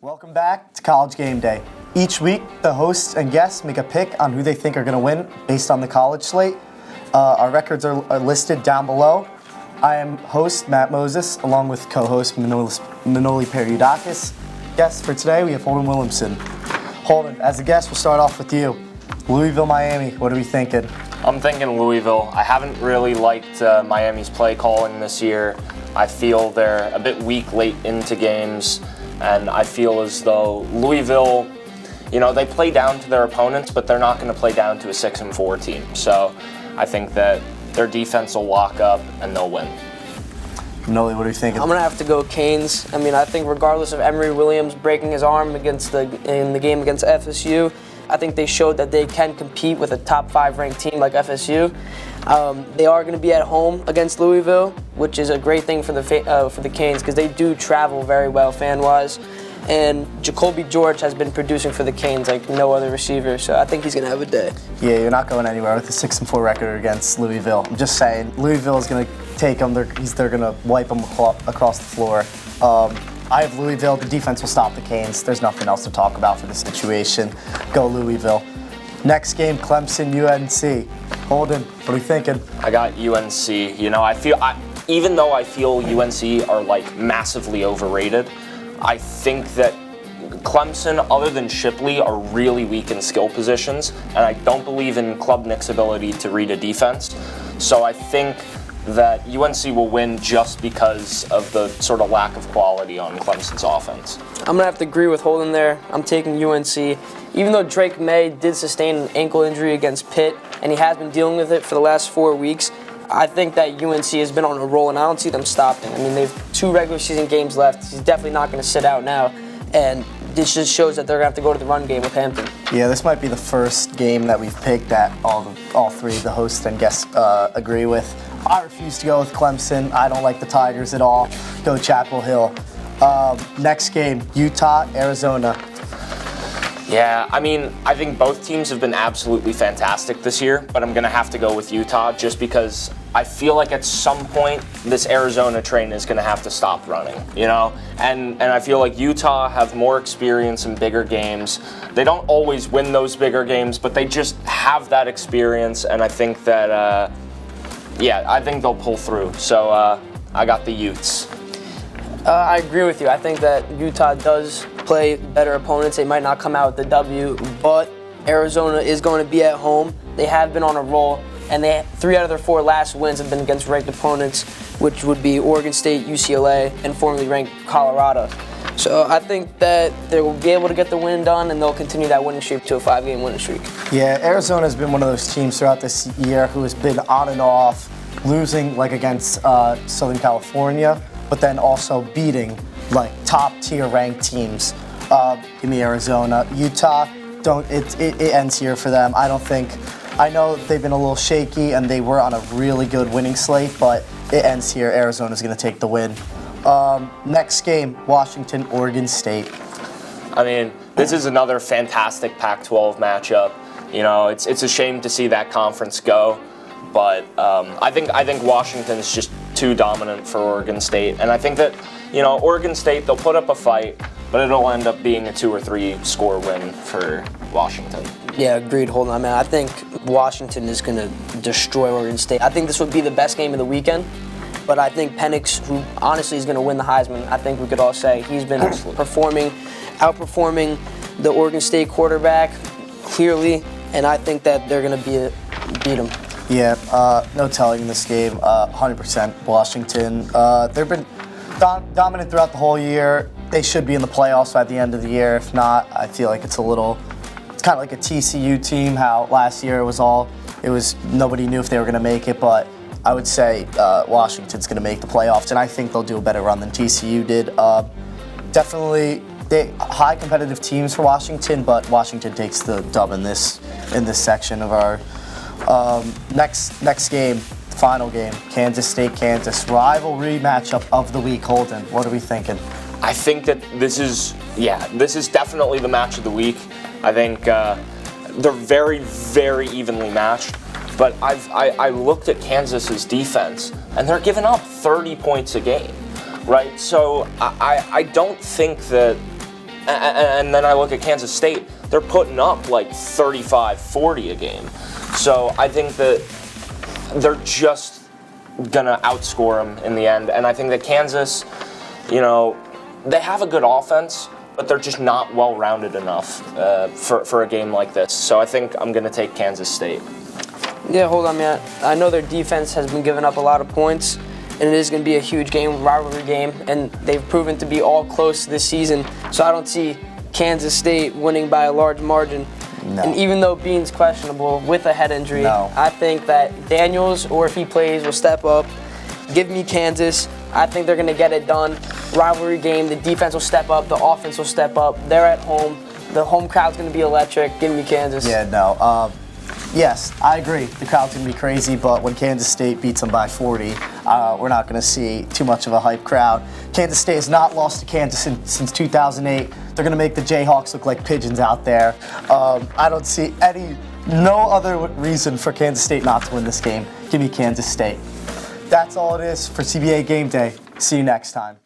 Welcome back to College Game Day. Each week, the hosts and guests make a pick on who they think are going to win based on the college slate. Our records are listed down below. I am host Matt Moses, along with co-host Manoli Periodakis. Guests for today, we have Holden Williamson. Holden, as a guest, we'll start off with you. Louisville, Miami, what are we thinking? I'm thinking Louisville. I haven't really liked Miami's play calling this year. I feel they're a bit weak late into games, and I feel as though Louisville, they play down to their opponents, but they're not going to play down to a 6-4 team. So I think that their defense will lock up and they'll win. Manoli, what are you thinking? I'm going to have to go Canes. I think regardless of Emory Williams breaking his arm in the game against FSU, I think they showed that they can compete with a top 5 ranked team like FSU. They are going to be at home against Louisville, which is a great thing for the Canes because they do travel very well fan-wise. And Jacoby George has been producing for the Canes like no other receiver, so I think he's going to have a day. Yeah, you're not going anywhere with a 6-4 record against Louisville. I'm just saying, Louisville is going to take them. They're going to wipe them across the floor. I have Louisville. The defense will stop the Canes. There's nothing else to talk about for the situation. Go Louisville. Next game, Clemson, UNC. Holden, what are we thinking? I got UNC. Even though I feel UNC are massively overrated, I think that Clemson, other than Shipley, are really weak in skill positions, and I don't believe in Klubnik's ability to read a defense. So I think that UNC will win just because of the sort of lack of quality on Clemson's offense. I'm going to have to agree with Holden there. I'm taking UNC. Even though Drake May did sustain an ankle injury against Pitt, and he has been dealing with it for the last 4 weeks, I think that UNC has been on a roll, and I don't see them stopping. They have 2 regular season games left. He's definitely not going to sit out now, and this just shows that they're going to have to go to the run game with Hampton. Yeah, this might be the first game that we've picked that all three of the hosts and guests agree with. I refuse to go with Clemson. I don't like the Tigers at all. Go Chapel Hill. Next game, Utah, Arizona. Yeah, I think both teams have been absolutely fantastic this year, but I'm going to have to go with Utah just because I feel like at some point this Arizona train is going to have to stop running, And I feel like Utah have more experience in bigger games. They don't always win those bigger games, but they just have that experience, and I think that, I think they'll pull through. So I got the Utes. I agree with you. I think that Utah does play better opponents. They might not come out with the W, but Arizona is going to be at home. They have been on a roll, and 3 out of their 4 last wins have been against ranked opponents, which would be Oregon State, UCLA, and formerly ranked Colorado. So I think that they will be able to get the win done, and they'll continue that winning streak to a 5-game winning streak. Yeah, Arizona has been one of those teams throughout this year who has been on and off, losing against Southern California, but then also beating top-tier ranked teams. Give me Arizona. Utah, it ends here for them. I know they've been a little shaky and they were on a really good winning slate, but it ends here. Arizona's going to take the win. Next game, Washington, Oregon State. This is another fantastic Pac-12 matchup. It's a shame to see that conference go, but I think Washington's just too dominant for Oregon State, and I think that Oregon State, they'll put up a fight, but it'll end up being a 2 or 3 score win for Washington. Yeah, agreed, Holden. I think Washington is going to destroy Oregon State. I think this would be the best game of the weekend, but I think Penix, who honestly is going to win the Heisman, I think we could all say he's been outperforming the Oregon State quarterback clearly, and I think that they're going to beat him. Yeah, no telling in this game. 100% Washington. They've been dominant throughout the whole year. They should be in the playoffs by the end of the year. If not, I feel like it's kind of like a TCU team, how last year nobody knew if they were going to make it, but I would say Washington's going to make the playoffs, and I think they'll do a better run than TCU did. Definitely high competitive teams for Washington, but Washington takes the dub in this section of our next game, final game, Kansas State, Kansas. Rivalry matchup of the week. Holden, what are we thinking? I think that this is definitely the match of the week. I think they're very, very evenly matched. But I looked at Kansas's defense, and they're giving up 30 points a game, right? So I don't think that And then I look at Kansas State, they're putting up like 35, 40 a game. So I think that they're just going to outscore them in the end. And I think that Kansas, you know, they have a good offense, but they're just not well-rounded enough for a game like this. So I think I'm going to take Kansas State. Yeah, hold on, man. I know their defense has been giving up a lot of points, and it is going to be a huge game, rivalry game, and they've proven to be all close this season. So I don't see Kansas State winning by a large margin. No. And even though Bean's questionable with a head injury, No. I think that Daniels, or if he plays, will step up. Give me Kansas. I think they're going to get it done. Rivalry game, the defense will step up, the offense will step up. They're at home. The home crowd's going to be electric. Give me Kansas. Yeah, no. Yes, I agree. The crowd's going to be crazy, but when Kansas State beats them by 40, we're not going to see too much of a hype crowd. Kansas State has not lost to Kansas since 2008. They're going to make the Jayhawks look like pigeons out there. I don't see no other reason for Kansas State not to win this game. Give me Kansas State. That's all it is for CBA Game Day. See you next time.